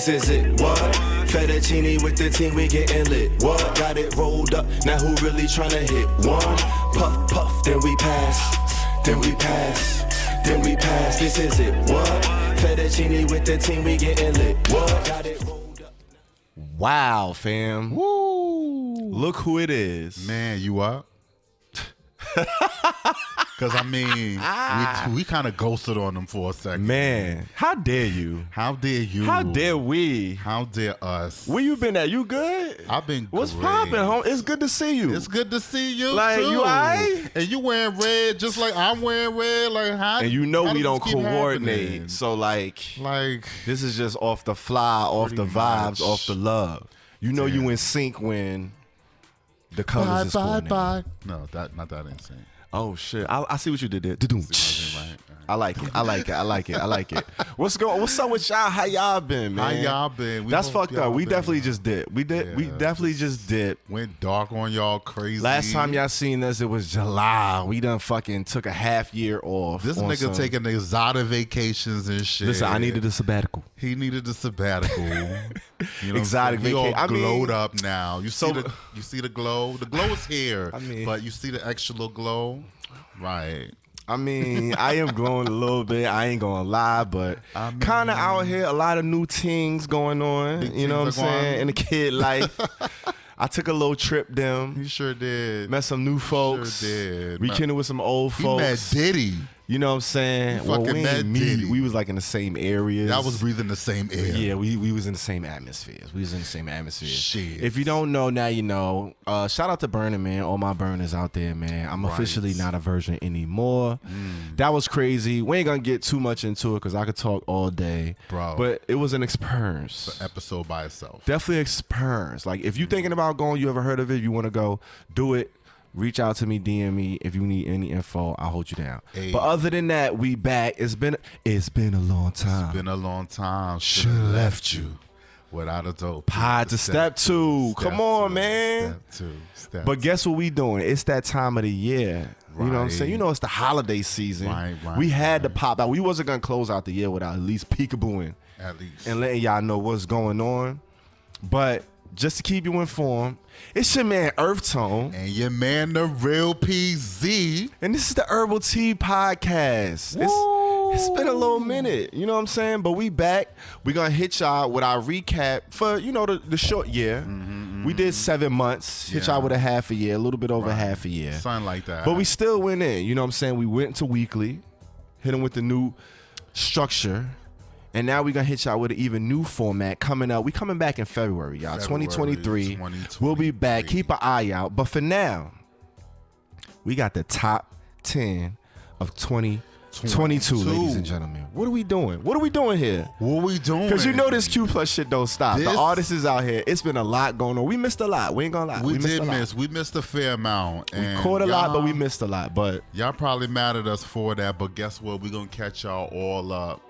This is it, what? Fettuccine with the team, we getting lit. What? Got it rolled up, now who really tryna hit one? Puff, puff, then we pass. Then we pass. Then we pass. This is it, what? Fettuccine with the team, we getting lit. What? Got it rolled up. Wow, fam. Woo! Look who it is. Man, you up? Because, I mean, we kind of ghosted on them for a second. Man, how dare you? How dare you? How dare we? How dare us? Where you been at? You good? I've been What's great. poppin', home? It's good to see you. It's good to see you, like, too. you all right? And you wearing red just like I'm wearing red. Like, how? And you know how we does don't this keep coordinate. happening? So, like, this is just off the fly, off the Pretty vibes, much. off the love. You know you in sync when the colors is coordinated. No, not that insane. Oh shit! I see what you did there. I like it. I like it. I like it. I like it. What's up with y'all? How y'all been, man? How y'all been? That's fucked up. We definitely just did. We definitely just did. Went dark on y'all crazy. Last time y'all seen us, it was July. We done fucking took a half year off. This nigga taking exotic vacations and shit. Listen, I needed a sabbatical. He needed a sabbatical. You know, Exotic we all vacation. glowed up now. You see the glow. The glow is here. But you see the extra little glow, right? I mean, I am glowing a little bit. I ain't gonna lie, but kind of out here, a lot of new things going on. You know what I'm saying? In the kid life. I took a little trip down. You sure did. Met some new folks. Sure did. Rekindled with some old folks. He met Diddy. You know what I'm saying? Well, we ain't meet. We was like in the same areas. I was breathing the same air. Yeah, we was in the same atmospheres. We was in the same atmosphere. Shit. If you don't know, now you know. Shout out to Burning, man. All my burners out there, man. I'm officially not a virgin anymore. That was crazy. We ain't gonna get too much into it because I could talk all day. Bro. But it was an experience. It's an episode by itself. Definitely experience. Like, if you thinking about going, you ever heard of it, you want to go, do it. Reach out to me, DM me if you need any info. I'll hold you down. Hey. But other than that, we back. It's been a long time. It's been a long time. Should have left you without a dope. Pod to step two. Come on, man. Step but guess what we doing? It's that time of the year. You know what I'm saying? You know it's the holiday season. Right, we had to pop out. We wasn't gonna close out the year without at least peekabooing. At least. And letting y'all know what's going on. But just to keep you informed, it's your man EarthTone. And your man, the real PZ. And this is the Herbal Tea Podcast. It's been a little minute, you know what I'm saying? But we back. We're going to hit y'all with our recap for, you know, the short year. We did 7 months. Hit y'all with a half a year, a little bit over half a year. Something like that. But we still went in, you know what I'm saying? We went to weekly, hit them with the new structure. And now we're going to hit y'all with an even new format coming up. We coming back in February, y'all. 2023. We'll be back. Keep an eye out. But for now, we got the top 10 of 2022, ladies and gentlemen. What are we doing? What are we doing here? What are we doing? Because you know this Q Plus shit don't stop. The artists is out here. It's been a lot going on. We missed a lot. We ain't going to lie. We did miss. We missed a fair amount. We caught a lot, but we missed a lot. But y'all probably mad at us for that. But guess what? We're going to catch y'all all up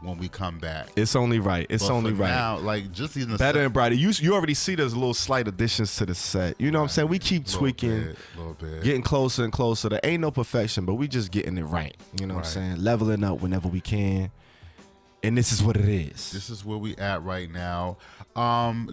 when we come back. It's only right. It's only right. Now, like, just even better and brighter. You already see there's little slight additions to the set. You know what I'm saying? We keep tweaking, getting closer and closer. There ain't no perfection, but we just getting it right. You know what I'm saying? Leveling up whenever we can. And this is what it is. This is where we at right now.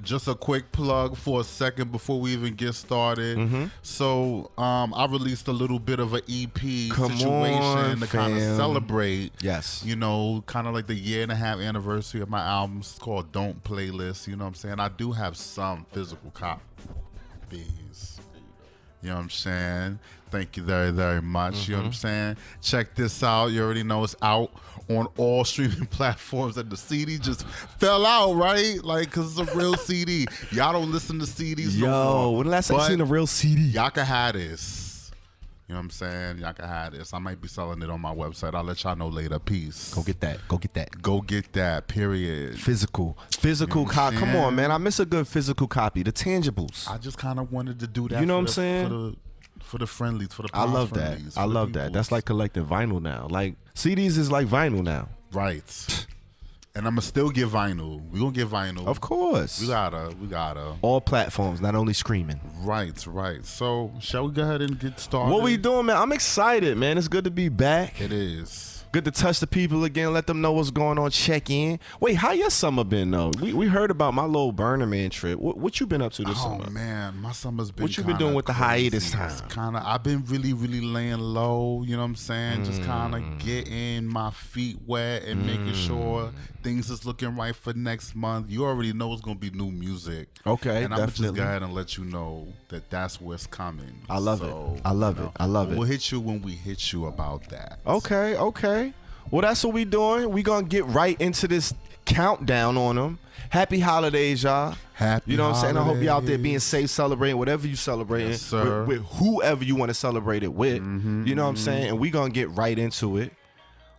Just a quick plug for a second before we even get started. So I released a little bit of an EP situation to kind of celebrate. Yes. You know, kind of like the 1.5-year anniversary of my album. It's called Don't Playlist. You know what I'm saying? I do have some physical copies. You know what I'm saying? Thank you very, very much. You know what I'm saying? Check this out. You already know it's out on all streaming platforms. And the CD just fell out, right? Like, because it's a real CD. Y'all don't listen to CDs no more. When the last time you seen a real CD? Y'all can have this. You know what I'm saying? Y'all can have this. I might be selling it on my website. I'll let y'all know later. Peace. Go get that. Go get that. Go get that, period. Physical copy. Come on, man. I miss a good physical copy. The tangibles. I just kind of wanted to do that. You know what I'm saying? For the friendlies, for the I love that. I love that. That's like collecting vinyl now. Like CDs is like vinyl now. Right. And I'm gonna still get vinyl. We gonna get vinyl. Of course. We gotta. All platforms, not only streaming. Right. So shall we go ahead and get started? What we doing, man? I'm excited, man. It's good to be back. It is. Good to touch the people again. Let them know what's going on. Check in. Wait, how your summer been though? We heard about my little Burning Man trip. What you been up to this summer? Oh man, my summer's been. What you been doing with the hiatus time? I've been really laying low. You know what I'm saying? Just kind of getting my feet wet and making sure things is looking right for next month. You already know it's gonna be new music. Okay, and I'm definitely. just go ahead and let you know that's what's coming. I love it. I love it. I love it. We'll hit you when we hit you about that. Okay. Well, that's what we doing. We gonna get right into this countdown on them. Happy holidays, y'all. Happy You know what I'm saying? I hope you out there holidays. being safe, celebrating whatever you celebrating, Yes, sir. with whoever you want to celebrate it with. You know what I'm saying? And we gonna get right into it.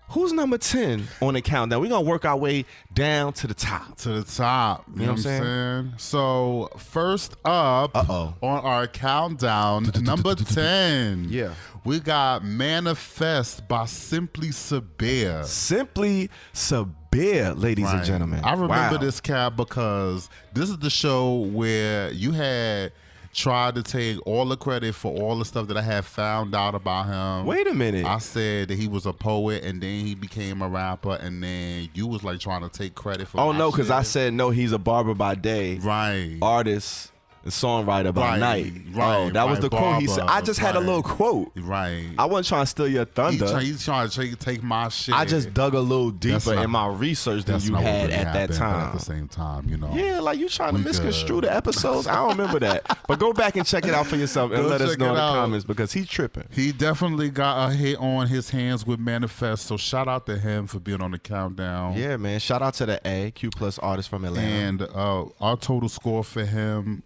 Who's number 10 on the countdown? We gonna work our way down to the top. To the top. You know what I'm saying? So first up on our countdown, number 10. Yeah. We got Manifest by Simply Sabir. Simply Sabir, ladies and gentlemen. I remember Wow. this cat because this is the show where you had tried to take all the credit for all the stuff that I had found out about him. Wait a minute. I said that he was a poet and then he became a rapper and then you was like trying to take credit for Oh my no, because shit. I said no, he's a barber by day, Right. artist and songwriter by night. Oh, that was the quote. He said, I just had a little quote. Right. I wasn't trying to steal your thunder. He's trying to take my shit. I just dug a little deeper in my research than That's you not what had really at that happened, but time. At the same time, you know. Yeah, like you trying to We misconstrue good. the episodes. I don't remember that. But go back and check it out for yourself and Go let us check know in it the out. comments because he's tripping. He definitely got a hit on his hands with Manifest, so shout out to him for being on the countdown. Yeah, man. Shout out to the A, Q Plus artist from Atlanta. And our total score for him,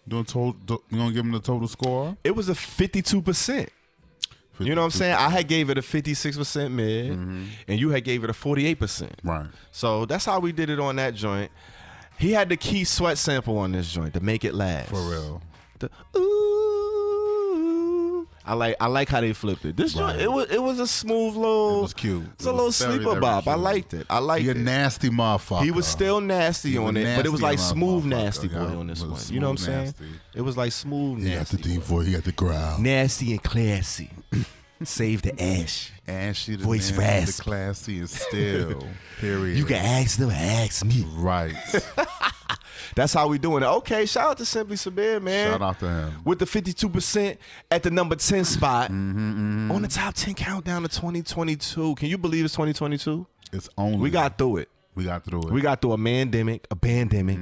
you gonna give him the total score? It was a 52%. You know what I'm saying? I had gave it a 56% mid, and you had gave it a 48%. Right. So that's how we did it on that joint. He had the Key Sweat sample on this joint to make it last. For real. The ooh. I like how they flipped it. This joint, it was a smooth little. It was cute. It's a little very, sleeper very bop. I cute. liked it. I liked He a it. nasty motherfucker. He was still nasty on it, but it was like nasty smooth motherfucker, nasty boy yeah. on this It one. was You know what I'm smooth saying? nasty. It was like smooth He got nasty. the deep boy. voice. He got the growl. Nasty and classy. Save the ash. And she the Voice nasty, rasp. the classy and still. Period. You can ask them, ask me. Right. That's how we doing it. Okay, shout out to Simply Sabir, man. Shout out to him. With the 52% at the number 10 spot on the top 10 countdown to 2022. Can you believe it's 2022? It's only. We got through it. We got through it. We got through a mandemic, a pandemic,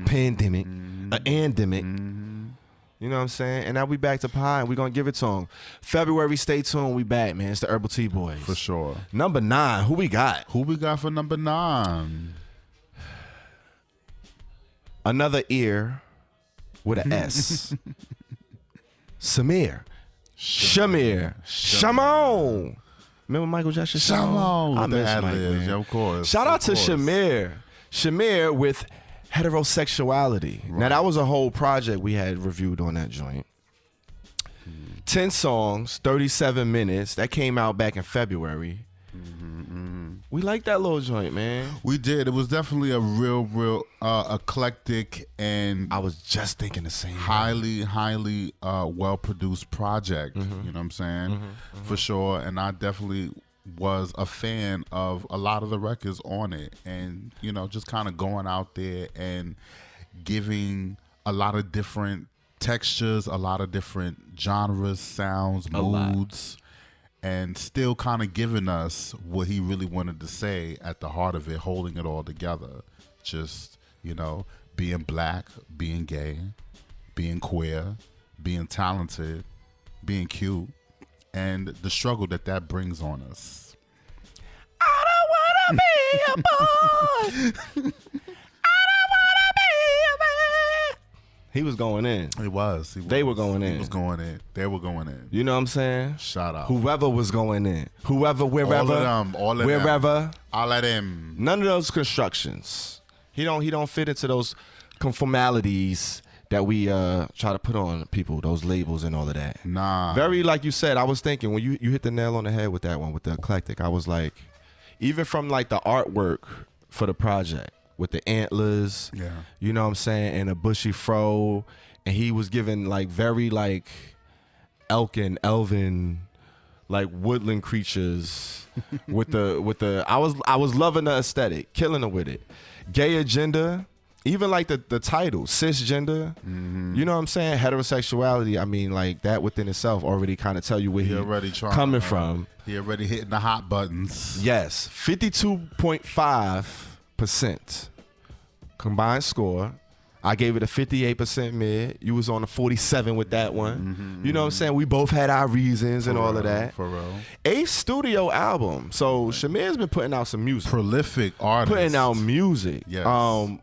pandemic, a endemic. You know what I'm saying? And now we back to pie and we going to give it to them. February, stay tuned. We back, man. It's the Herbal Tea Boys. For sure. Number 9, who we got? Who we got for number 9? Another ear with an S. Shamir. Shamon. Remember Michael Jackson? Shamon. I with the miss Mike, ad-libs. man. Yeah, of course. Shout out Of to course. Shamir. Shamir with heterosexuality. Now, that was a whole project we had reviewed on that joint. 10 songs, 37 minutes. That came out back in February. We like that little joint, man. We did. It was definitely a real eclectic and I was just thinking the same. highly well-produced project. You know what I'm saying? For sure. And I definitely was a fan of a lot of the records on it. And, you know, just kind of going out there and giving a lot of different textures, a lot of different genres, sounds, moods. And still kind of giving us what he really wanted to say at the heart of it, holding it all together. Just, you know, being black, being gay, being queer, being talented, being cute, and the struggle that brings on us. I don't want to be a boy. He was going in. It was. They were going in. He was going in. They were going in. You know what I'm saying? Shout out. Whoever was going in. Whoever, wherever. All of them. All of wherever. them. All of them. None of those constructions. He don't fit into those conformalities that we try to put on people, those labels and all of that. Nah. Very, like you said, I was thinking when you hit the nail on the head with that one, with the eclectic, I was like, even from like the artwork for the project, with the antlers, Yeah. you know what I'm saying, and a bushy fro, and he was giving like very like elk and elven like woodland creatures with the I was loving the aesthetic, killing it with it. Gay agenda, even like the title, cisgender, you know what I'm saying? Heterosexuality, I mean, like that within itself already kind of tell you where he already coming from. He already hitting the hot buttons. Yes, 52.5% combined score. I gave it a 58% mid. You was on a 47 with that one. You know what I'm saying? We both had our reasons and all of that. For real. 8th studio album. So Shamir's been putting out some music. Prolific artist. Putting out music. Yes.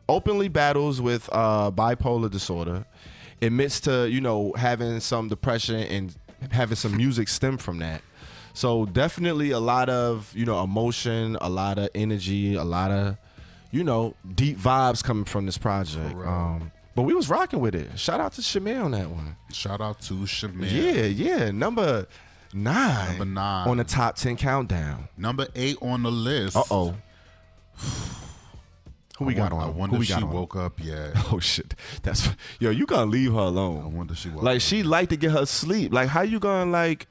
Openly battles with bipolar disorder. Admits to, you know, having some depression and having some music stem from that. So definitely a lot of, you know, emotion, a lot of energy, a lot of, you know, deep vibes coming from this project. But we was rocking with it. Shout out to Shamir on that one. Shout out to Shamir. Yeah. Number 9 on the top 10 countdown. Number 8 on the list. Uh-oh. Who we got on? I wonder if she woke up yet. Oh shit. That's you gonna leave her alone. I wonder if she woke like up. she like to get her sleep. Like how you gonna like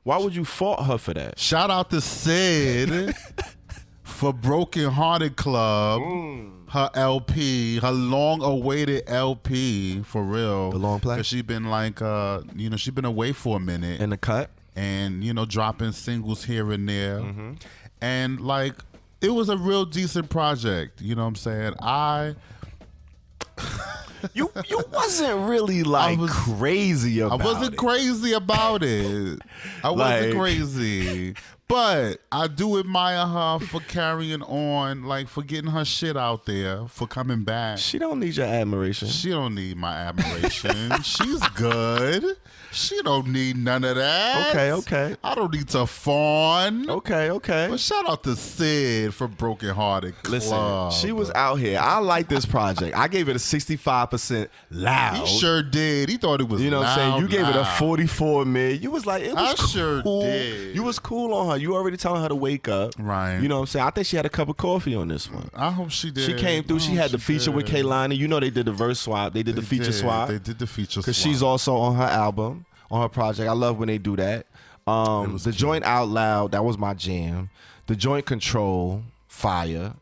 why would you fault her for that? Shout out to Sid for Broken Hearted Club. Her LP, her long-awaited LP, for real. The long play? Because she been like, you know, she been away for a minute. In the cut? And, you know, dropping singles here and there. And, like, it was a real decent project. You know what I'm saying? You wasn't really like crazy about it. I wasn't crazy about it. I wasn't crazy. But I do admire her for carrying on, like for getting her shit out there, for coming back. She don't need your admiration. She don't need my admiration. She's good. She don't need none of that. Okay. I don't need to fawn. Okay. But shout out to Sid for Broken Hearted Club. Listen, she was out here. I like this project. I gave it a 65% loud. He sure did. He thought it was, you know what I'm saying? You gave it a 44 mid. You was like, it was I sure cool. did. You was cool on her. You already telling her to wake up. Right. You know what I'm saying? I think she had a cup of coffee on this one. I hope she did. She came through. She had the feature with Kaylani. You know they did the verse swap. They did the feature swap. They did the feature swap. Because she's also on her album, on her project. I love when they do that. The joint Out Loud, that was my jam. The joint Control, fire.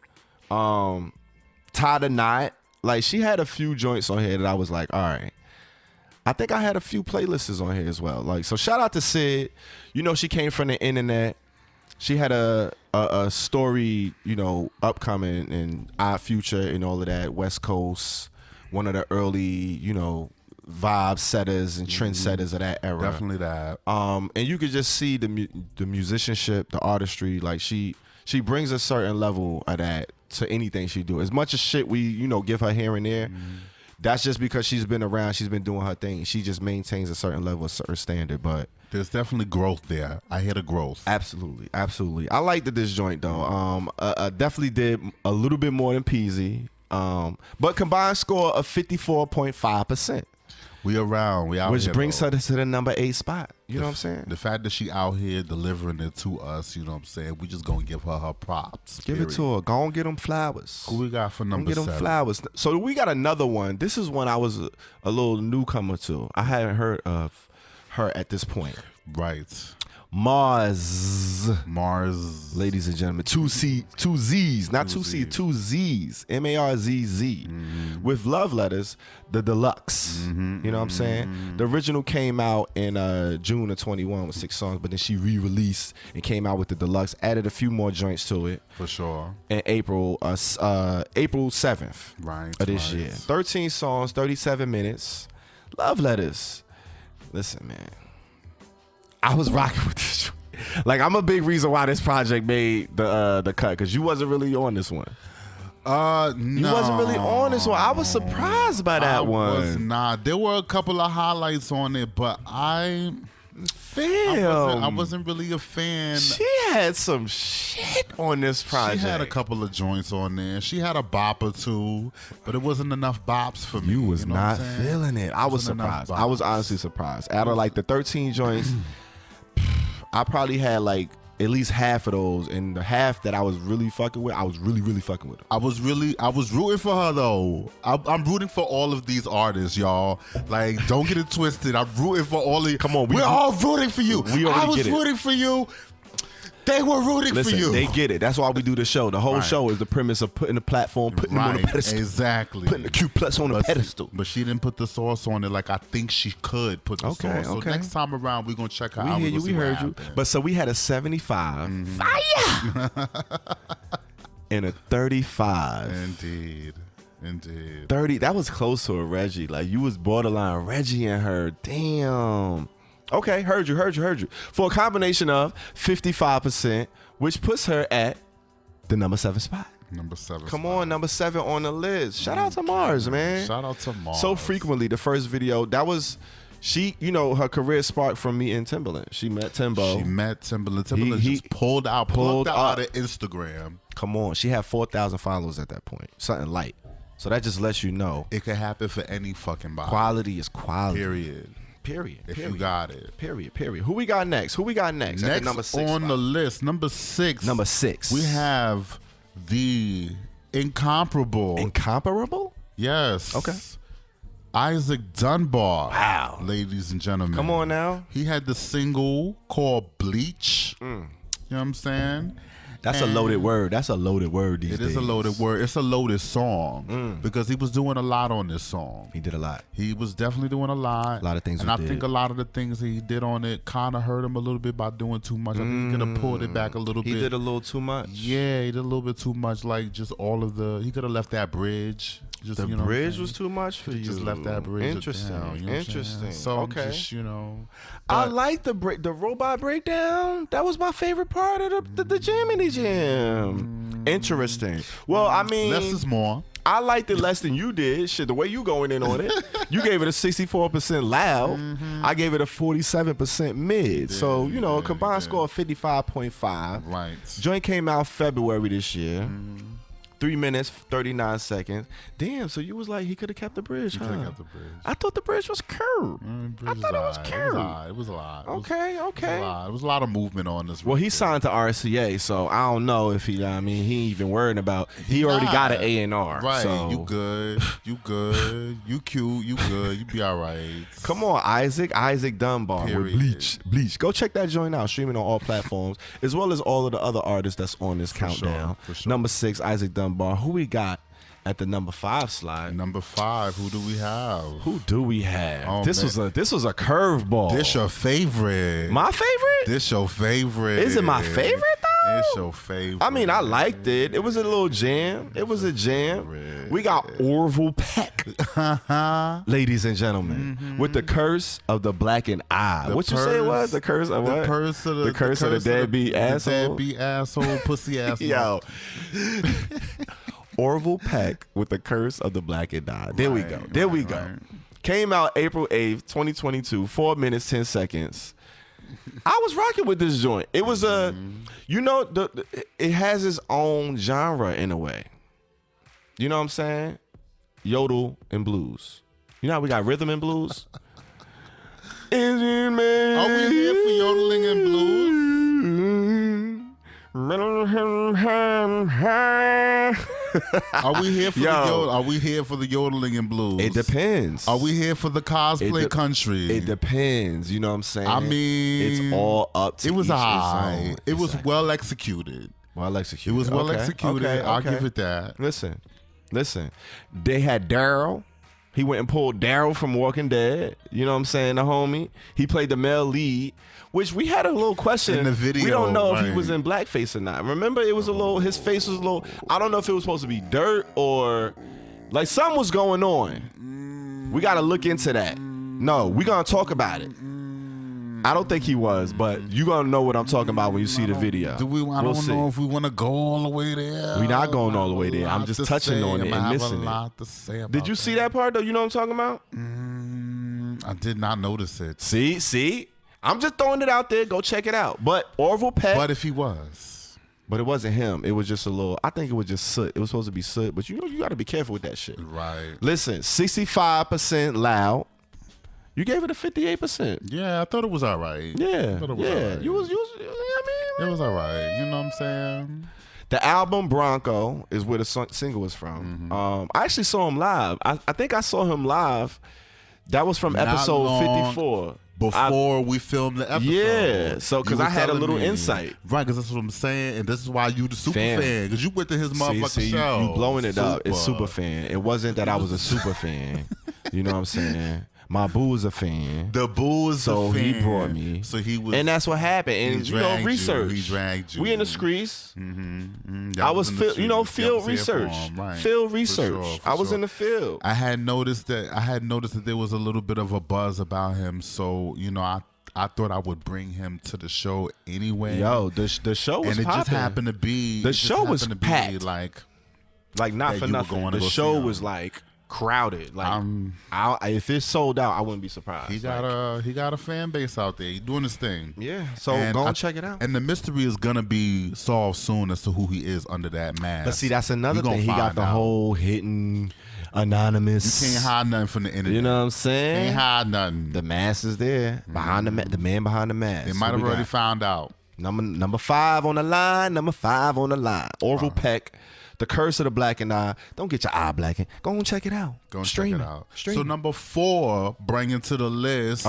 Tie the Knot. Like, she had a few joints on here that I was like, all right. I think I had a few playlists on here as well. Like, so shout out to Sid. You know, she came from the internet. She had a story, you know, upcoming in our future and all of that. West Coast, one of the early, you know, vibe setters and trendsetters of that era. Definitely that. And you could just see the musicianship, the artistry. Like she brings a certain level of that to anything she do. As much as shit we, you know, give her here and there, that's just because she's been around, she's been doing her thing. She just maintains a certain level of her standard. But there's definitely growth there. I hear the growth. Absolutely. I liked this joint though. I definitely did a little bit more than Peasy. But combined score of 54.5%. We around. We out Which here, brings though. her to the number 8 spot. You know what I'm saying? The fact that she out here delivering it to us, you know what I'm saying? We just gonna give her props. Give it to her. Go and get them flowers. Who we got for number 7? Get them flowers. So we got another one. This is one I was a little newcomer to. I hadn't heard of her at this point. Right. Mars. Ladies and gentlemen. 2 Z's. Not 2 C's. 2 Z's. MARZZ. With Love Letters, the deluxe. You know what I'm saying? The original came out in June of 21 with 6 songs, but then she re-released and came out with the deluxe, added a few more joints to it. For sure. In April 7th of this year. 13 songs, 37 minutes. Love Letters. Listen, man. I was rocking with this. Like, I'm a big reason why this project made the cut, because you wasn't really on this one. No. You wasn't really on this one. I was surprised by that one. I was not. There were a couple of highlights on it, but I wasn't really a fan. She had some shit on this project. She had a couple of joints on there. She had a bop or two, but it wasn't enough bops for me. You was know not what I'm saying? feeling it. I was surprised. I was honestly surprised. Out of like the 13 joints, I probably had like at least half of those, and the half that I was really fucking with, I was really fucking with them. I was rooting for her though. I'm rooting for all of these artists, y'all. Like, don't get it twisted. I'm rooting for all of you. Come on, we're all rooting for you. I was get it. rooting for you. They were rooting for you. They get it. That's why we do the show. The whole show is the premise of putting the platform, putting them on the pedestal. Exactly. Putting the Q plus on the pedestal. But she didn't put the sauce on it like I think she could put the sauce. So next time around, we're going to check her out. We hear you. We heard you. But so we had a 75. Fire! And a 35. Indeed. 30. That was close to a Reggie. Like, you was borderline Reggie and her. Damn. Okay, heard you. For a combination of 55%, which puts her at the number 7 spot. Number 7. Come on, number 7 on the list. Shout out to Mars, man. Shout out to Mars. So frequently, the first video, that was, her career sparked from me and Timbaland. She met Timbo. Timbaland just pulled out of Instagram. Come on, she had 4,000 followers at that point. Something light. So that just lets you know. It could happen for any fucking body. Quality is quality. Period. If you got it. Period. Who we got next? Next at the number 6 on the list, number 6. We have the incomparable. Incomparable? Yes. Okay. Isaac Dunbar. Wow. Ladies and gentlemen. Come on now. He had the single called Bleach. You know what I'm saying? That's a loaded word. That's a loaded word these days. It is a loaded word. It's a loaded song because he was doing a lot on this song. He did a lot. He was definitely doing a lot. A lot of things. And I think a lot of the things that he did on it kind of hurt him a little bit by doing too much. I think he could have pulled it back a little bit. He did a little too much. Yeah, he did a little bit too much. Like just all of the. He could have left that bridge. Just, the bridge was too much for you. Just left that bridge. Interesting. Down, Interesting. So okay. Just, I like the robot breakdown. That was my favorite part of the Jiminy Jam. Interesting. Well, I mean, less is more. I liked it less than you did. Shit, the way you going in on it, you gave it a 64% loud. I gave it a 47% mid. So a combined score of 55.5. Right. Joint came out February this year. 3 minutes, 39 seconds. Damn, so you was like, he could have kept the bridge, huh? He could have kept the bridge. I thought the bridge was curved. I thought it was curved. It was a lot. Okay. It was a lot of movement on this. Well, he signed to RCA, so I don't know if he even worried about. He already got an A&R. Right. So. You good. You cute. You good. You be all right. Come on, Isaac Dunbar with Bleach. Go check that joint out. Streaming on all platforms, as well as all of the other artists that's on this countdown. For sure. Number 6, Isaac Dunbar. Who we got at the number 5 slide? Number 5. Who do we have? Oh, this was a curveball. This your favorite. My favorite? This your favorite. Is it my favorite though? It's your favorite. I mean, I liked it. It was a little jam. It was a jam. We got Orville Peck, ladies and gentlemen, with the curse of the blackened eye. What you say it was? The curse of what? The curse of the deadbeat asshole. Deadbeat asshole, pussy asshole. Yo. Orville Peck with the curse of the blackened eye. There we go. Came out April 8th, 2022, 4 minutes, 10 seconds. I was rocking with this joint. It was it has its own genre in a way. You know what I'm saying? Yodel and blues. You know how we got rhythm and blues? Are we here for yodeling and blues? Are we here for the yodeling and blues? It depends. Are we here for the cosplay country? It depends. You know what I'm saying? I mean, it's all up to it was each high. It was exactly. well executed. Well executed. It was well executed. Okay. I'll give it that. Listen. They had Daryl. He went and pulled Daryl from Walking Dead. You know what I'm saying? The homie. He played the male lead, which we had a little question. In the video, we don't know if he was in blackface or not. Remember, it was a little, his face was a little, I don't know if it was supposed to be dirt or, like, something was going on. We got to look into that. No, we going to talk about it. I don't think he was, but you going to know what I'm talking about when you see the video. I don't know if we want to go all the way there. We're not going all the way there. I'm just touching on it and missing it. Did you see that part, though? You know what I'm talking about? I did not notice it. See? I'm just throwing it out there. Go check it out. But Orville Peck. But if he was. But it wasn't him. It was just a little, I think it was just soot. It was supposed to be soot. But you got to be careful with that shit. Right. Listen, 65% loud. You gave it a 58%. Yeah, I thought it was all right. Yeah. All right. You was, I mean, It was all right. You know what I'm saying? The album Bronco is where the single is from. I actually saw him live. I think I saw him live. That was from episode 54. Before we filmed the episode. Yeah, so because I had a little insight. Right, because that's what I'm saying. And this is why you the super fan. Because you went to his motherfucking show. You blowing it up. It's super fan. It wasn't that I was a super fan. You know what I'm saying? My boo is a fan. The boo is so a fan. he brought me. So he was, and that's what happened. And research. He dragged you. We in the streets. I was field research. Right. Field research. For I was sure. in the field. I had noticed that there was a little bit of a buzz about him. So I thought I would bring him to the show anyway. Yo, the show was and it popping. just happened to be the show was packed. Like not for nothing. The show was like crowded. Like if it's sold out, I wouldn't be surprised. He got a fan base out there. He's doing his thing. Yeah. So go and check it out. And the mystery is gonna be solved soon as to who he is under that mask. But see, that's another thing. He got the whole hidden anonymous. You can't hide nothing from the internet. You know what I'm saying? Can't hide nothing. The mask is there behind the man behind the mask. They might have already found out. Number 5 on the line. Number 5 on the line. Orville Peck. The Curse of the Blackened Eye. Don't get your eye blackened. Go and check it out. Go and check it out. So number 4, bringing to the list.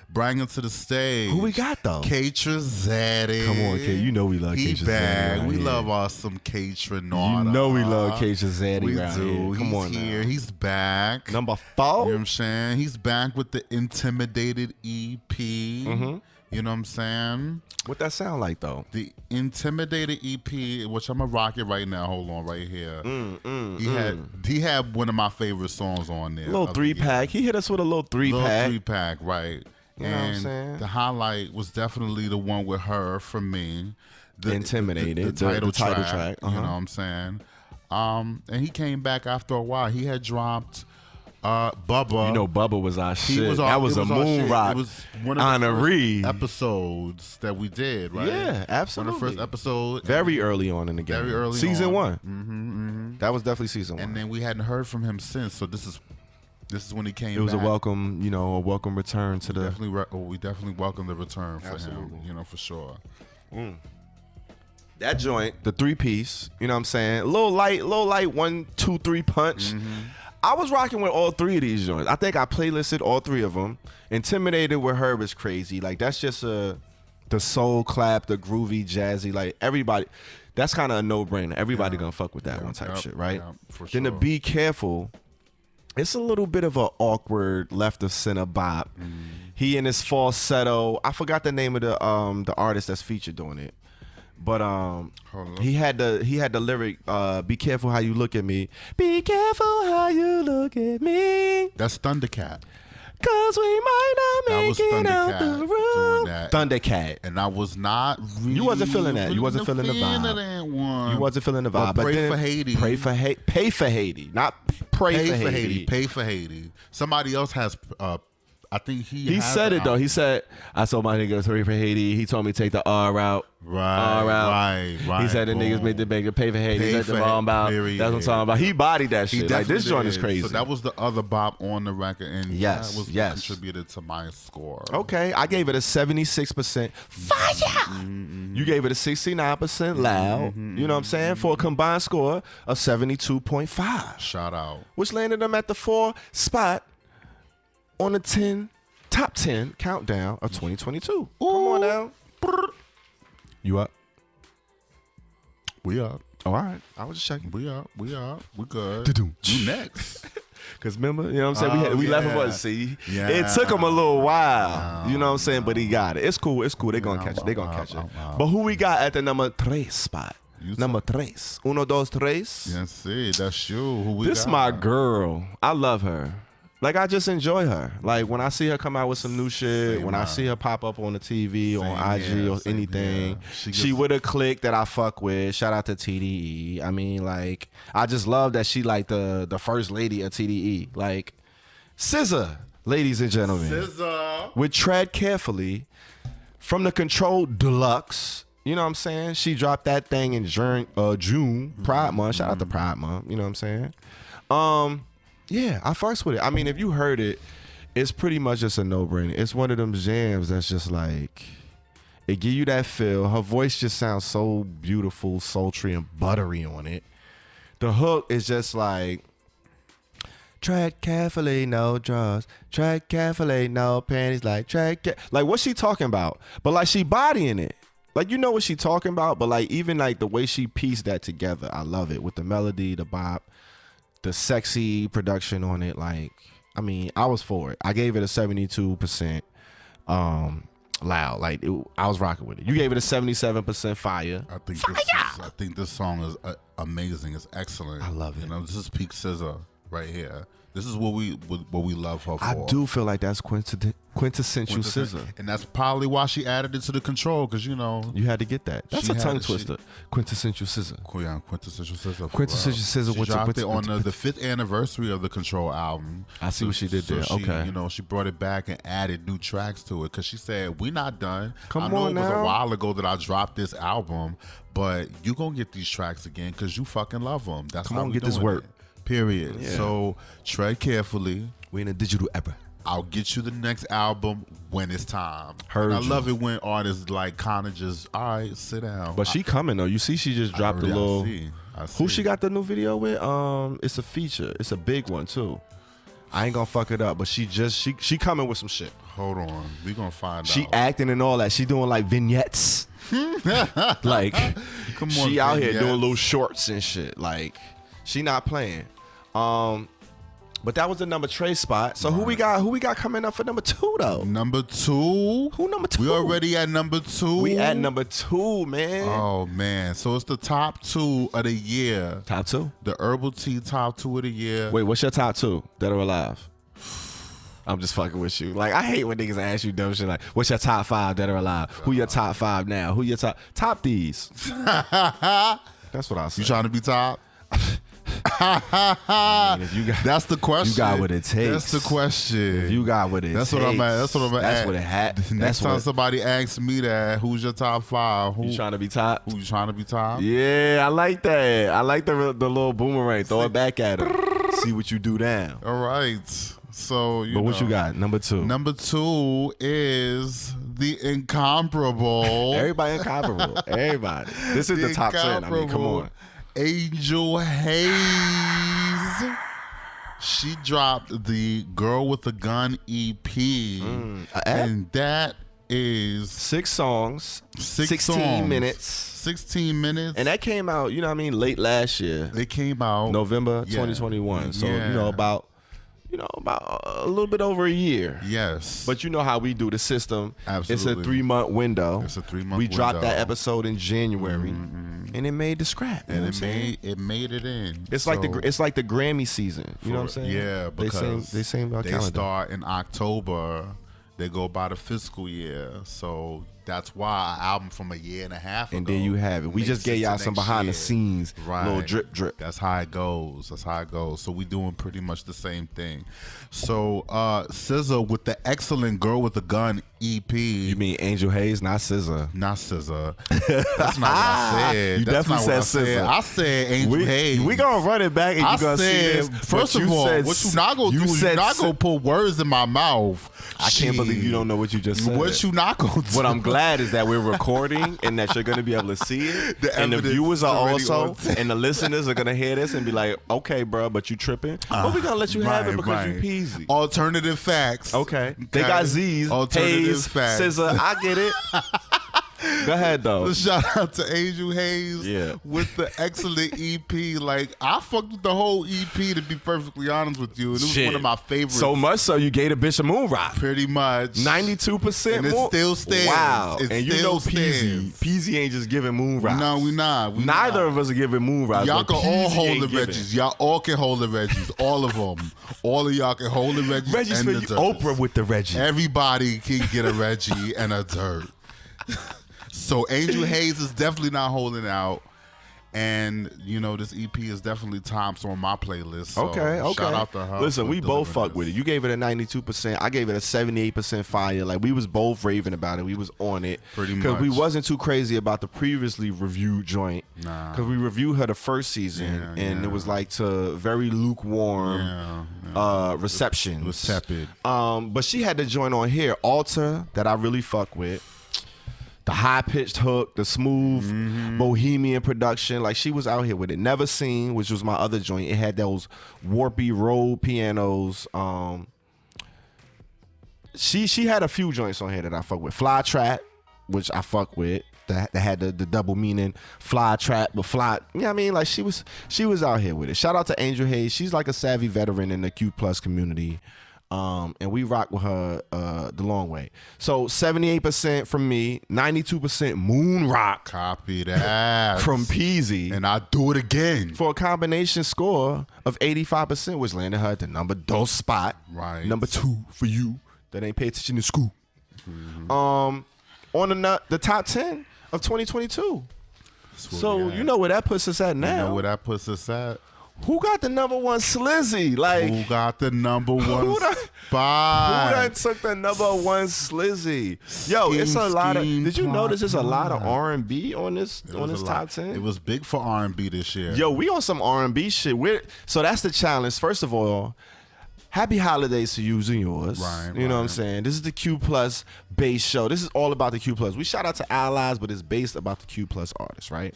Bringing to the stage. Who we got though? Keitra Zaddy. Come on, K. You know we love Keitra Zaddy. Right, we love us some Keitra Nada. You know we love Keitra Zaddy. We right do. Here. Come on here. now. He's back. Number 4. You know what I'm saying? He's back with the Intimidated EP. You know what I'm saying? What that sound like though? The Intimidated EP, which I'm gonna rock it right now. Hold on, right here. He had one of my favorite songs on there. Little 3-pack. He hit us with a little 3-pack. 3-pack, right? You know what I'm saying? The highlight was definitely the one with her for me. The Intimidated. The title track. You know what I'm saying? And he came back after a while. He had dropped Bubba. You know, Bubba was our shit. Was that was a moon rock. It was one of honoree the first episodes that we did, right? Yeah, absolutely. One of the first episodes. Very early on in the game. Very early season on. 1. That was definitely season 1. And then we hadn't heard from him since. So this is when he came back. It was a welcome return to the... We definitely welcome the return for him, for sure. That joint, the 3-piece, you know what I'm saying? A little light 1, 2, 3 punch. I was rocking with all 3 of these joints. I think I playlisted all 3 of them. Intimidated with Herb is crazy. Like, that's just the soul clap, the groovy, jazzy, like, everybody. That's kind of a no-brainer. Everybody gonna fuck with that one type shit, right? Yeah, for sure. Then to Be Careful, it's a little bit of an awkward left of center bop. He and his falsetto. I forgot the name of the artist that's featured on it. But he had the lyric, be careful how you look at me. Be careful how you look at me. That's Thundercat. Cause we might not make it out the room. Thundercat. And I was not really... You wasn't feeling that. You wasn't feeling the vibe. You wasn't feeling the vibe. But Pray for Haiti. Pay for Haiti. Not pray for Haiti. Pay for Haiti. Somebody else has... I think he said it though. He said, "I told my niggas hurry for Haiti." He told me to take the R out. Right. He said the niggas made the bigger pay for Haiti. That's what I'm about. That's what I'm talking about. He bodied that shit. Like this joint is crazy. So that was the other bop on the record, and yes, that was what contributed to my score. Okay, I gave it a 76% fire. You gave it a 69% loud. You know what I'm saying? For a combined score of 72.5. Shout out. Which landed them at the 4th spot on the top 10 countdown of 2022. Ooh. Come on now. You up? We up. All right. I was just checking. We up. We good. You next. Because remember, you know what I'm saying? We left him see. Yeah. It took him a little while. You know what I'm saying? But he got it. It's cool. They're going to catch it. But who we got at the number 3 spot? Number 3. 1, 2, 3. Yes, see. That's you. Who we This got? my girl. I love her. Like, I just enjoy her. Like, when I see her come out with some new shit, I see her pop up on the TV, on IG, or anything, she with a clique that I fuck with. Shout out to TDE. I mean, like, I just love that she, like, the first lady of TDE. Like, SZA, ladies and gentlemen. SZA. With Tread Carefully, from the Control Deluxe. You know what I'm saying? She dropped that thing in June, Pride Month. Shout out to Pride Month. You know what I'm saying? Yeah, I fucks with it. I mean, if you heard it, it's pretty much just a no-brainer. It's one of them jams that's just like, It give you that feel. Her voice just sounds so beautiful, sultry, and buttery on it. The hook is just like, tread carefully, no draws. Tread carefully, no panties. Like, like, what's she talking about? But like, she bodying it. Like, you know what she talking about, but like, even like the way she pieced that together, I love it. With the melody, the bop, the sexy production on it. Like, I mean, I was for it. I gave it a 72%. Loud, like I was rocking with it. You gave it a 77% fire. I think this song is amazing. It's excellent. I love it. You know, this is peak SZA right here. This is what we love her for. I do feel like that's quintessential SZA, and that's probably why she added it to the control, because you know you had to get that. That's a tongue twister. Quintessential SZA. Yeah, quintessential SZA. Quintessential SZA. She dropped it on the 5th anniversary of the Control album. I see what she did there. Okay, you know, she brought it back and added new tracks to it because she said we're not done. I know on it now. was a while ago that I dropped this album, but you gonna get these tracks again because you fucking love them. That's how we get this doing work. It. Period. Yeah. So tread carefully. We in a digital era. I'll get you the next album when it's time. Heard and I you. love it when artists like kind of just, all right, sit down. But she coming though. You see, she just dropped a little. I see. Who she got the new video with? It's a feature. It's a big one too. I ain't gonna fuck it up, but she coming with some shit. Hold on, we gonna find out. She acting and all that. She doing like vignettes. Like, come on, she out here doing little shorts and shit. Like, she not playing. But that was the number Trey spot. So who we got coming up for number 2 though? Number 2? Who number 2? We already at number 2. We at number 2, man. Oh man. So it's the top 2 of the year. Top 2? The Herbal Tea top 2 of the year. Wait, what's your top 2 that are alive? I'm just fucking with you. Like, I hate when niggas ask you dumb shit like, what's your top 5 that are alive? Who your top 5 now? Who your top these? That's what I say. You trying to be top? I mean, if you got, that's the question. You got what it takes. That's the question. If you got what it takes. That's what I'm at. That's what I'm at. That's what it had. Next time somebody asks me that, who's your top 5? Who you trying to be top? Who you trying to be top? Yeah, I like that. I like the little boomerang. Throw it back at her. See what you do down. All right. So, but what you got? Number 2. Number 2 is the incomparable. Everybody incomparable. Everybody. This is the top 10. I mean, come on. Angel Hayes. She dropped the Girl with the Gun EP. And that is 6 songs, 16 songs, minutes. 16 minutes. And that came out, you know what I mean, late last year. It came out November 2021. So, you know, about a little bit over a year. Yes. But you know how we do the system. Absolutely. It's a 3-month window. It's a 3-month window. We dropped that episode in January, and it made the scrap. And it made it in. It's like the Grammy season. You know what I'm saying? Yeah, because they start in October. They go by the fiscal year. So that's why an album from a year and a half ago. And there you have it. We just gave y'all some behind the scenes, little drip. That's how it goes. So we doing pretty much the same thing. So SZA with the excellent Girl with the Gun EP. You mean Angel Hayes, not SZA? Not SZA. That's not what I said. You That's definitely not said SZA. I said Angel Hayes. We gonna run it back and you gonna see this. First of all, what you not gonna do is you not gonna put words in my mouth. I can't believe you don't know what you just said. What you not gonna do? What I'm glad is that we're recording and that you're gonna be able to see it. And the viewers are also, and the listeners are gonna hear this and be like, okay, bro, but you tripping. But we gonna let you have it because you peasy. Alternative facts. Okay. They got Z's, Alternative Hayes, facts. SZA. I get it. Go ahead though. Shout out to Angel Hayes with the excellent EP. Like, I fucked with the whole EP, to be perfectly honest with you. And it was one of my favorites. So much so you gave a bitch a moon rock. Pretty much. 92% and it still stands. Wow. It and you know Peasy ain't just giving moon rocks. No, we not. Neither of us are giving moon rocks. Y'all can all hold the Reggies. Y'all all can hold the Reggies. All of them. All of y'all can hold the Reggies. Reggie's and for you. Oprah with the Reggie. Everybody can get a Reggie and a dirt. So Angel Hayes is definitely not holding out. And, you know, this EP is definitely tops on my playlist. So okay. Shout out to her. Listen, we both fuck with it. You gave it a 92%. I gave it a 78% fire. Like, we was both raving about it. We was on it. Pretty much. Because we wasn't too crazy about the previously reviewed joint. Nah. Because we reviewed her the first season. And it was like to very lukewarm reception. It was tepid. But she had the joint on here, Alter, that I really fuck with. the high pitched hook, the smooth bohemian production. Like she was out here with it. Never Seen, which was my other joint. It had those warpy roll pianos. She had a few joints on here that I fuck with. Fly Trap, which I fuck with. That had the double meaning, fly trap, but fly. You know what I mean? Like she was out here with it. Shout out to Angel Hayes. She's like a savvy veteran in the Q Plus community. And we rock with her the long way. So 78% from me, 92% Moon Rock. Copy that. From Peasy. And I do it again. For a combination score of 85%, which landed her at the number 2 spot. Right. Number 2 for you that ain't pay attention to school. On the top 10 of 2022. So you know where that puts us at now. You know where that puts us at. Who got the number 1 Slizzy? Like who got the number 1 spot? Who done took the number 1 Slizzy? Yo, it's a lot of. Did you notice there's a lot of R&B on this top 10? It was big for R&B this year. Yo, we on some R&B shit. So that's the challenge. First of all, happy holidays to you and yours. Right, you know what I'm saying? This is the Q Plus base show. This is all about the Q Plus. We shout out to Allies, but it's based about the Q Plus artists, right?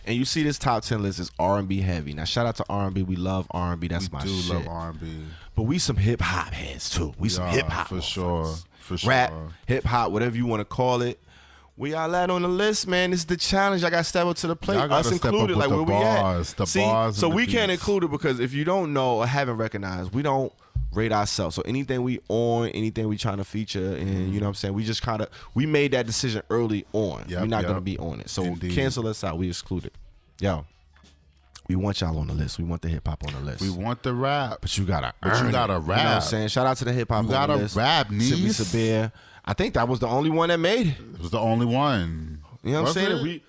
And you see this top 10 list is R&B heavy. Now, shout out to R&B. We love R&B. That's my shit. We do love R&B. But we some hip-hop heads, too. We some hip-hop. For sure. For sure. Rap, hip-hop, whatever you want to call it. We all that on the list, man. This is the challenge. I got to step up to the plate. Us included. Like, where we at? So we can't include it because if you don't know or haven't recognized, we don't rate ourselves. So anything we on, anything we trying to feature, and you know what I'm saying, we just we made that decision early on. We're not going to be on it. So cancel us out. We excluded. Yo, we want y'all on the list. We want the hip hop on the list. We want the rap. But you got to rap. You know what I'm saying? Shout out to the hip hop on the list. You got to rap, niece. Simply Sabir. I think that was the only one that made it. It was the only one. You know what I'm saying? We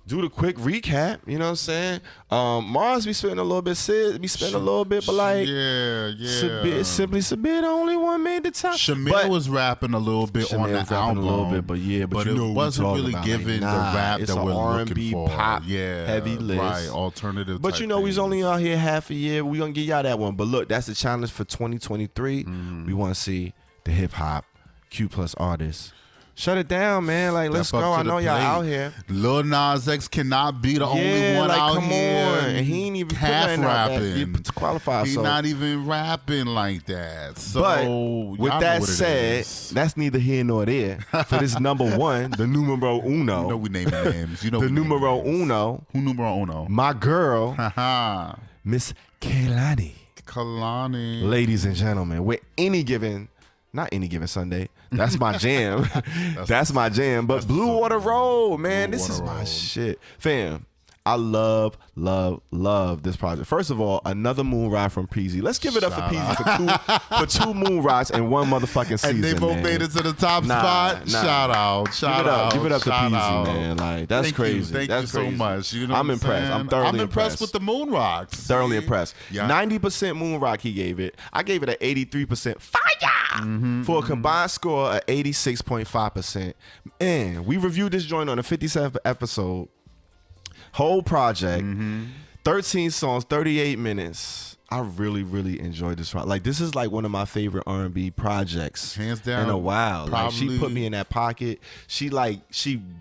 do the quick recap. You know what I'm saying? Mars be spitting a little bit, Sid be spitting a little bit, but like Simply Sabir, the only one made the top. Shamir was rapping a little bit on the album, a little bit, but it wasn't really giving the rap that we're looking for. Pop, heavy list, right? Alternative. But you know, we's only out here half a year. We gonna give y'all that one. But look, that's the challenge for 2023. We want to see the hip hop Q Plus artists. Shut it down, man. Like, let's go. I know y'all out here. Lil Nas X cannot be the only one out here. Come on. And he ain't even half rapping to qualify. He's not even rapping like that. So, but with that said, that's neither here nor there. For this number 1, the numero uno. You know we naming names. You know the numero uno. Who numero uno? My girl, Miss Kehlani. Ladies and gentlemen, with not any given Sunday. That's my jam. That's my jam. But Blue Water Road, man, this is my shit. Fam, I love this project. First of all, another moon ride from Peasy. Let's give it up for Peasy for two moon rides in one motherfucking season. And they both made it to the top spot. Shout out. Give it up to Peasy, man. Like, that's crazy. Thank you so much. You know I'm impressed. I'm thoroughly impressed with the moon rocks. Thoroughly impressed. 90% moon rock he gave it. I gave it an 83% fire. For a combined score of 86.5%. And we reviewed this joint on the 57th episode. Whole project, 13 songs, 38 minutes. I really, really enjoyed this. Like, this is like one of my favorite R&B projects, hands down, in a while. Like, she put me in that pocket. She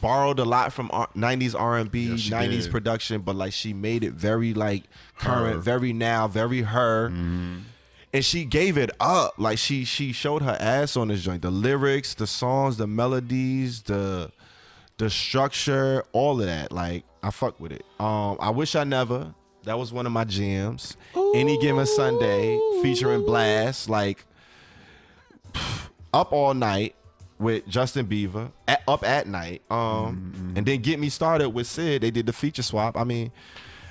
borrowed a lot from 90s R&B, 90s production, but like she made it very like current, very now, very her. And she gave it up. Like, she showed her ass on this joint. The lyrics, the songs, the melodies, the structure, all of that. Like, I fuck with it. I Wish I Never. That was one of my jams. Ooh. Any Given Sunday featuring Blast. Like, Up All Night with Justin Bieber. Up at Night. And then Get Me Started with Sid. They did the feature swap. I mean,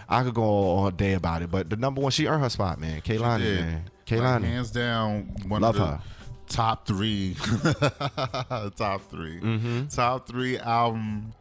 I could go all day about it. But the number 1, she earned her spot, man. Kehlani, man. Kehlani. Hands down, Love her. Top 3 top 3 album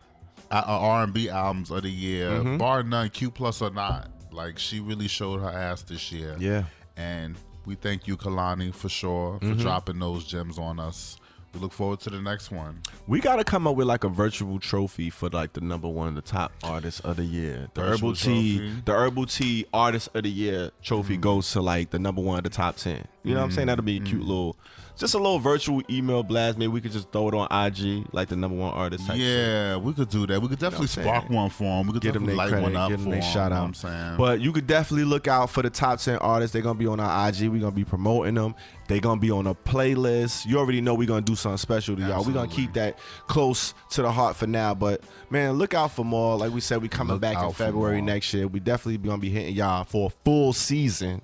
R&B albums of the year, bar none, Q Plus or not. Like, she really showed her ass this year. Yeah. And we thank you, Kehlani, for sure, for dropping those gems on us. We look forward to the next one. We got to come up with like a virtual trophy for like the number 1, the top artist of the year. The Herbal Tea Artist of the Year trophy goes to like the number 1 of the top 10. You know what I'm saying? That'll be a cute little, just a little virtual email blast. Maybe we could just throw it on IG, like the #1 artist type shit. Yeah, we could do that. We could definitely spark one for them. We could Get them definitely their light credit, one up get for them them. their shout You know out. what I'm saying? But you could definitely look out for the top 10 artists. They're going to be on our IG. We're going to be promoting them. They're going to be on a playlist. You already know we're going to do something special to y'all. We're going to keep that close to the heart for now. But, man, look out for more. Like we said, we coming back in February next year. We definitely going to be hitting y'all for a full season.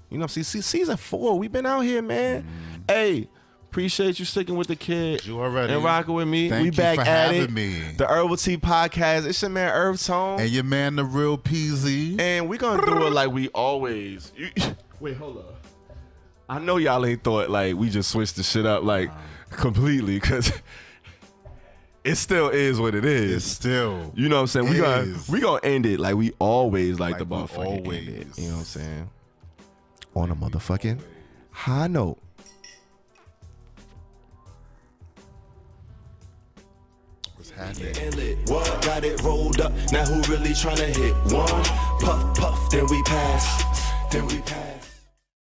You know what I'm saying? Season 4, we been out here, man. Hey, appreciate you sticking with the kid. You already. And rocking with me. Thank we you back for at having it. me. The Herbal Tea Podcast. It's your man, EarthTone. And your man, the real PZ. And we going to do it like we always. Wait, hold up. I know y'all ain't thought like we just switched the shit up like completely, because it still is what it is. It's still. You know what I'm saying? We gonna end it like we always like the we motherfucking always. end it. You know what I'm saying? On a motherfucking high note. What's happening? What? Got it rolled up. Now who really tryna hit one? Puff, puff, then we pass. Then we pass.